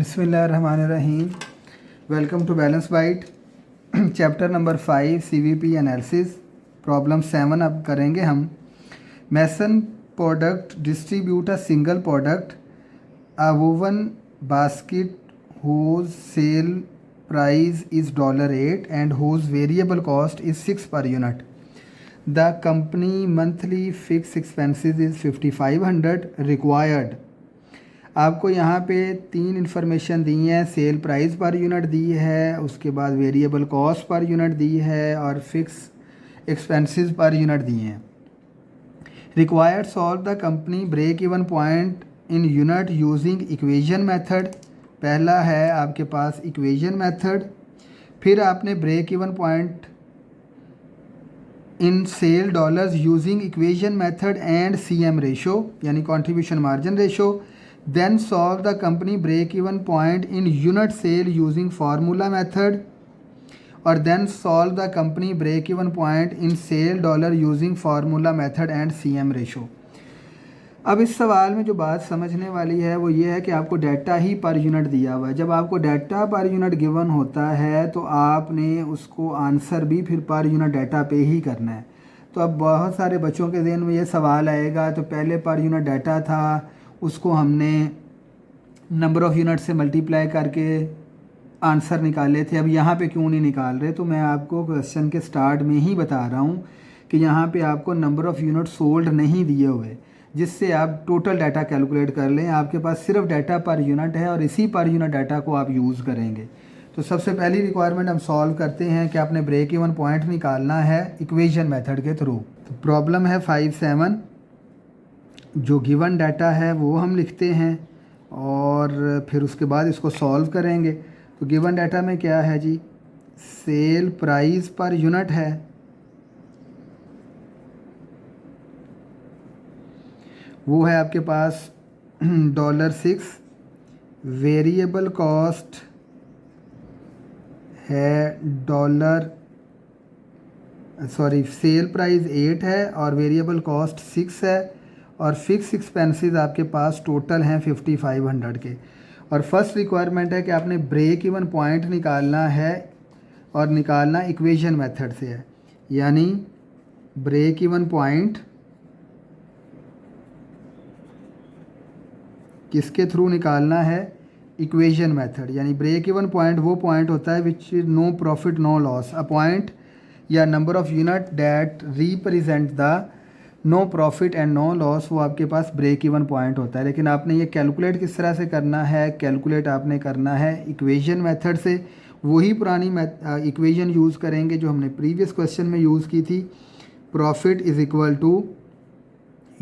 बिस्मिल्लाहिर्रहमानिर्रहीम। Welcome to balance byte. Chapter number 5 CVP analysis. Problem 7 अब करेंगे हम। Mason product distribute a single product a woven basket whose sale price is $8 and whose variable cost is 6 per unit. The company monthly fixed expenses is 5500 required. आपको यहाँ पे 3 information दी हैं। Sale price per unit दी है, उसके बाद variable cost per unit दी है और फिक्स एक्सपेंसेस पर यूनिट दी हैं। Required solve the company break even point in unit using equation method. पहला है आपके पास इक्वेशन मेथड, फिर आपने break even point in sale dollars using equation method and CM ratio यानी contribution margin ratio. Then solve the company break-even point in unit sale using formula method, और then solve the company break-even point in sale dollar using formula method and CM ratio। अब इस सवाल में जो बात समझने वाली है वो ये है कि आपको डाटा ही पर यूनिट दिया हुआ है। जब आपको डाटा पर यूनिट गिवन होता है तो आपने उसको आंसर भी फिर पर यूनिट डाटा पे ही करना है। तो अब बहुत सारे बच्चों के ज़हन में ये सवाल आएगा, तो पहले पर यूनिट डाटा था, उसको हमने नंबर ऑफ़ यूनिट से मल्टीप्लाई करके आंसर निकाले थे, अब यहाँ पे क्यों नहीं निकाल रहे। तो मैं आपको क्वेश्चन के स्टार्ट में ही बता रहा हूँ कि यहाँ पे आपको नंबर ऑफ़ यूनिट सोल्ड नहीं दिए हुए, जिससे आप टोटल डाटा कैलकुलेट कर लें। आपके पास सिर्फ डाटा पर यूनिट है और इसी पर यूनिट डाटा को आप यूज़ करेंगे। तो सबसे पहली रिक्वायरमेंट हम सॉल्व करते हैं कि आपने ब्रेक इवन पॉइंट निकालना है इक्वेशन मेथड के थ्रू। तो प्रॉब्लम है 5-7। जो गिवन डाटा है वो हम लिखते हैं और फिर उसके बाद इसको सॉल्व करेंगे। तो गिवन डाटा में क्या है जी, सेल प्राइस पर यूनिट है, वो है आपके पास $6। वेरिएबल कॉस्ट है सेल प्राइस 8 है और वेरिएबल कॉस्ट 6 है और फिक्स एक्सपेंसेस आपके पास टोटल हैं 5500 के। और फर्स्ट रिक्वायरमेंट है कि आपने ब्रेक इवन पॉइंट निकालना है और निकालना इक्वेशन मेथड से है, यानी ब्रेक इवन पॉइंट किसके थ्रू निकालना है, इक्वेशन मेथड। यानी ब्रेक इवन पॉइंट वो पॉइंट होता है which is no profit no loss, a point या number of unit that represent the no profit and no loss, वो आपके पास ब्रेक इवन पॉइंट होता है। लेकिन आपने ये कैलकुलेट किस तरह से करना है, कैलकुलेट आपने करना है इक्वेशन मेथड से। वही पुरानी इक्वेशन यूज़ करेंगे जो हमने प्रीवियस क्वेश्चन में यूज़ की थी। Profit is equal to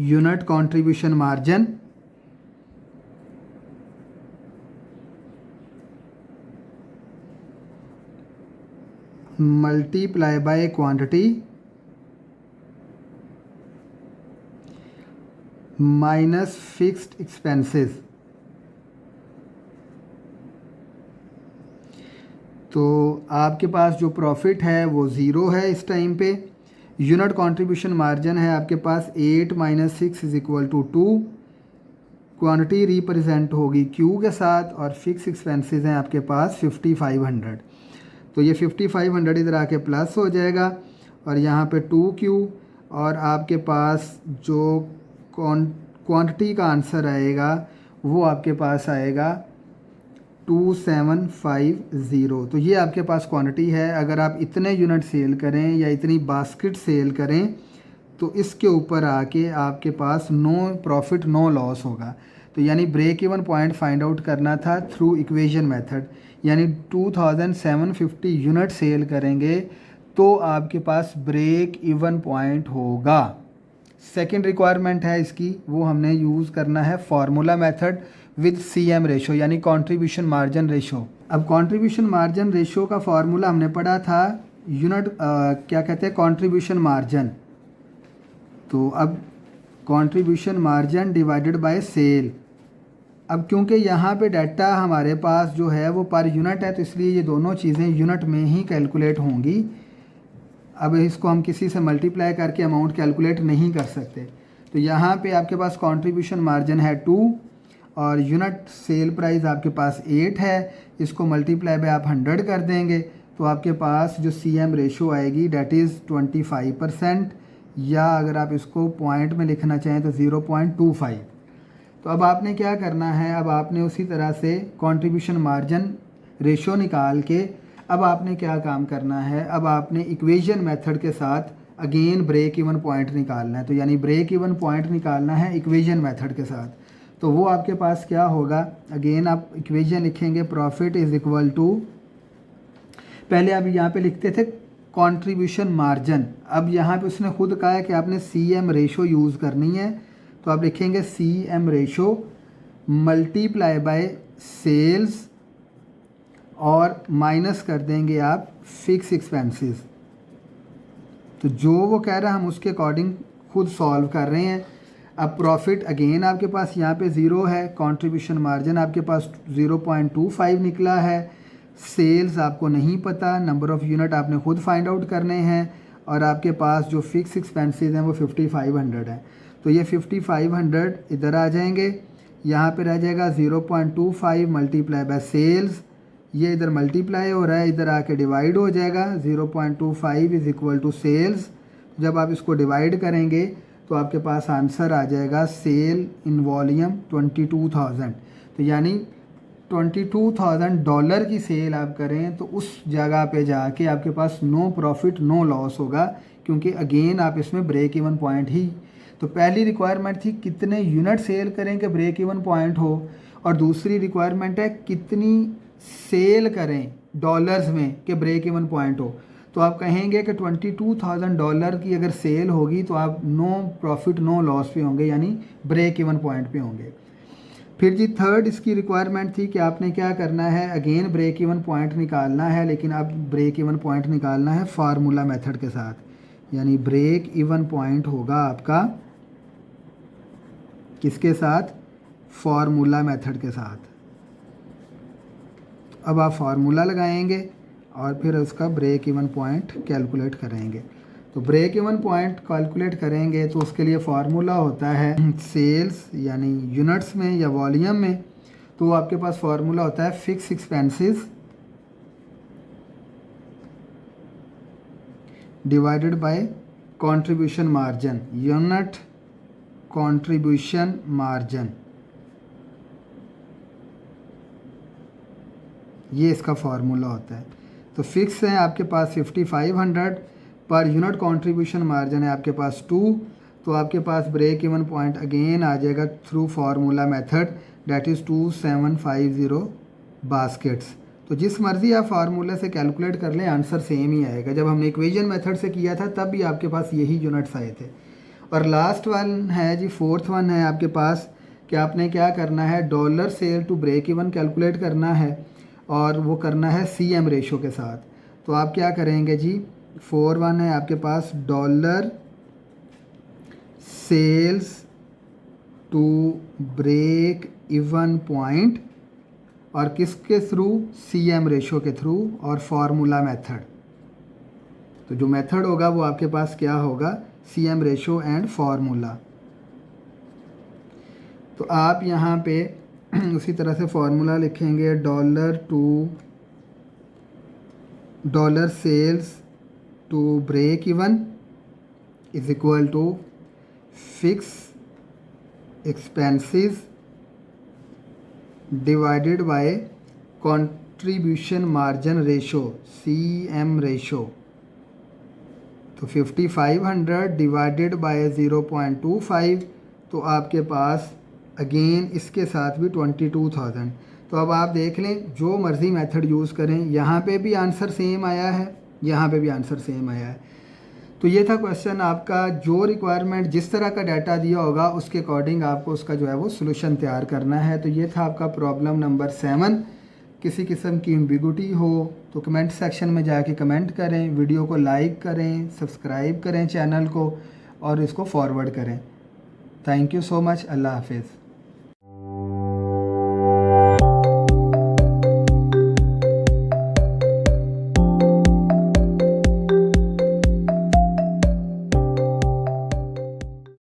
unit contribution margin multiply by quantity minus fixed expenses. तो आपके पास जो प्रॉफिट है वो 0 है इस टाइम पे। यूनिट कंट्रीब्यूशन मार्जिन है आपके पास 8 - 6 is equal to 2। Quantity represent होगी Q के साथ और फिक्स एक्सपेंसेस हैं आपके पास 5500। तो ये 5500 इधर आके प्लस हो जाएगा और यहाँ पे 2Q और आपके पास जो क्वांटिटी का आंसर आएगा वो आपके पास आएगा 2750। तो ये आपके पास क्वांटिटी है। अगर आप इतने यूनिट सेल करें या इतनी बास्केट सेल करें तो इसके ऊपर आके आपके पास नो प्रॉफिट नो लॉस होगा। तो यानी break even point find out करना था थ्रू इक्वेशन मेथड, यानी 2750 यूनिट सेल करेंगे तो आपके पास ब्रेक इवन पॉइंट होगा। सेकंड रिक्वायरमेंट है इसकी, वो हमने यूज़ करना है formula method with CM ratio यानी कंट्रीब्यूशन मार्जिन रेशो। अब कंट्रीब्यूशन मार्जिन रेशो का फार्मूला हमने पढ़ा था यूनिट क्या कहते हैं, कंट्रीब्यूशन मार्जिन। तो अब contribution margin divided by sale. अब क्योंकि यहाँ पे डाटा हमारे पास जो है वो पर यूनिट है तो इसलिए ये दोनों चीज़ें यूनिट में ही कैलकुलेट होंगी। अब इसको हम किसी से मल्टीप्लाई करके अमाउंट कैलकुलेट नहीं कर सकते। तो यहाँ पे आपके पास कंट्रीब्यूशन मार्जिन है 2 और यूनिट सेल प्राइस आपके पास 8 है, इसको मल्टीप्लाई बाय आप 100 कर देंगे तो आपके पास जो CM रेशो आएगी डेट इज़ 25%, या अगर आप इसको पॉइंट में लिखना चाहें तो 0.25। तो अब आपने क्या करना है, अब आपने उसी तरह से कंट्रीब्यूशन मार्जिन रेशो निकाल के अब आपने क्या काम करना है, अब आपने इक्वेशन मेथड के साथ अगेन ब्रेक इवन पॉइंट निकालना है। तो यानी ब्रेक इवन पॉइंट निकालना है इक्वेशन मेथड के साथ। तो वो आपके पास क्या होगा, अगेन आप इक्वेशन लिखेंगे प्रॉफिट इज इक्वल टू, पहले आप यहाँ पे लिखते थे कंट्रीब्यूशन मार्जिन, अब यहाँ पे उसने खुद कहा है कि आपने CM रेशो यूज़ करनी है। तो आप लिखेंगे CM ratio multiply by sales और माइनस कर देंगे आप फिक्स एक्सपेंसेस। तो जो वो कह रहा है हम उसके अकॉर्डिंग खुद सॉल्व कर रहे हैं। अब प्रॉफिट अगेन आपके पास यहाँ पे 0 है, कंट्रीब्यूशन मार्जिन आपके पास 0.25 निकला है, सेल्स आपको नहीं पता, नंबर ऑफ़ यूनिट आपने खुद फाइंड आउट करने हैं, और आपके पास जो फिक्स एक्सपेंसेस हैं वो 5500 है। तो ये 5500 इधर आ जाएंगे, यहाँ पे रह जाएगा 0.25 मल्टीप्लाई बाय सेल्स, ये इधर मल्टीप्लाई हो रहा है, इधर आके डिवाइड हो जाएगा, 0.25 इज़ इक्वल टू सेल्स। जब आप इसको डिवाइड करेंगे तो आपके पास आंसर आ जाएगा सेल इन वॉल्यूम 22,000। तो यानी $22,000 की सेल आप करें तो उस जगह पे जाके आपके पास नो प्रॉफिट नो लॉस होगा, क्योंकि अगेन आप इसमें ब्रेक इवन पॉइंट ही, तो पहली रिक्वायरमेंट थी कितने यूनिट सेल करें कि ब्रेक इवन पॉइंट हो, और दूसरी रिक्वायरमेंट है कितनी सेल करें डॉलर्स में कि ब्रेक इवन पॉइंट हो। तो आप कहेंगे कि $22,000 की अगर सेल होगी तो आप नो प्रॉफिट नो लॉस पे होंगे, यानी ब्रेक इवन पॉइंट पे होंगे। फिर जी थर्ड इसकी रिक्वायरमेंट थी कि आपने क्या करना है, अगेन ब्रेक इवन पॉइंट निकालना है, लेकिन अब ब्रेक इवन पॉइंट निकालना है फार्मूला मेथड के साथ, यानी ब्रेक इवन पॉइंट होगा आपका किसके साथ, फार्मूला मेथड के साथ। अब आप फार्मूला लगाएंगे और फिर उसका ब्रेक इवन पॉइंट कैलकुलेट करेंगे। तो ब्रेक इवन पॉइंट कैलकुलेट करेंगे तो उसके लिए फार्मूला होता है सेल्स यानी यूनिट्स में या वॉल्यूम में, तो आपके पास फार्मूला होता है fix expenses divided by contribution margin, unit contribution margin, ये इसका फार्मूला होता है। तो फिक्स है आपके पास 5500, पर यूनिट कंट्रीब्यूशन मार्जिन है आपके पास 2, तो आपके पास ब्रेक इवन पॉइंट अगेन आ जाएगा through formula method that is 2750 baskets. तो जिस मर्ज़ी आप फार्मूला से कैलकुलेट कर लें आंसर सेम ही आएगा। जब हमने इक्वेशन मेथड से किया था तब भी आपके पास यही यूनिट्स आए थे। और लास्ट वन है जी, फोर्थ वन है आपके पास कि आपने क्या करना है, dollar sale to break even calculate करना है, और वो करना है CM रेशो के साथ। तो आप क्या करेंगे जी, 4-1 है आपके पास dollar sales to break even point, और किसके थ्रू, CM रेशो के थ्रू और फार्मूला मेथड। तो जो मेथड होगा वो आपके पास क्या होगा, CM रेशो एंड फार्मूला। तो आप यहाँ पे उसी तरह से फार्मूला लिखेंगे, dollar sales to break even is equal to fix expenses divided by contribution margin ratio, CM ratio. तो 5500 डिवाइडेड बाय 0.25, तो आपके पास अगेन इसके साथ भी 22,000। तो अब आप देख लें जो मर्ज़ी मेथड यूज़ करें, यहाँ पे भी आंसर सेम आया है, यहाँ पे भी आंसर सेम आया है। तो ये था क्वेश्चन आपका, जो रिक्वायरमेंट जिस तरह का डाटा दिया होगा उसके अकॉर्डिंग आपको उसका जो है वो सोल्यूशन तैयार करना है। तो ये था आपका प्रॉब्लम नंबर 7। किसी किस्म की एम्बिगुइटी हो तो कमेंट सेक्शन में जाके कमेंट करें, वीडियो को लाइक करें, सब्सक्राइब करें चैनल को, और इसको फॉरवर्ड करें। Thank you so much. अल्लाह हाफिज़।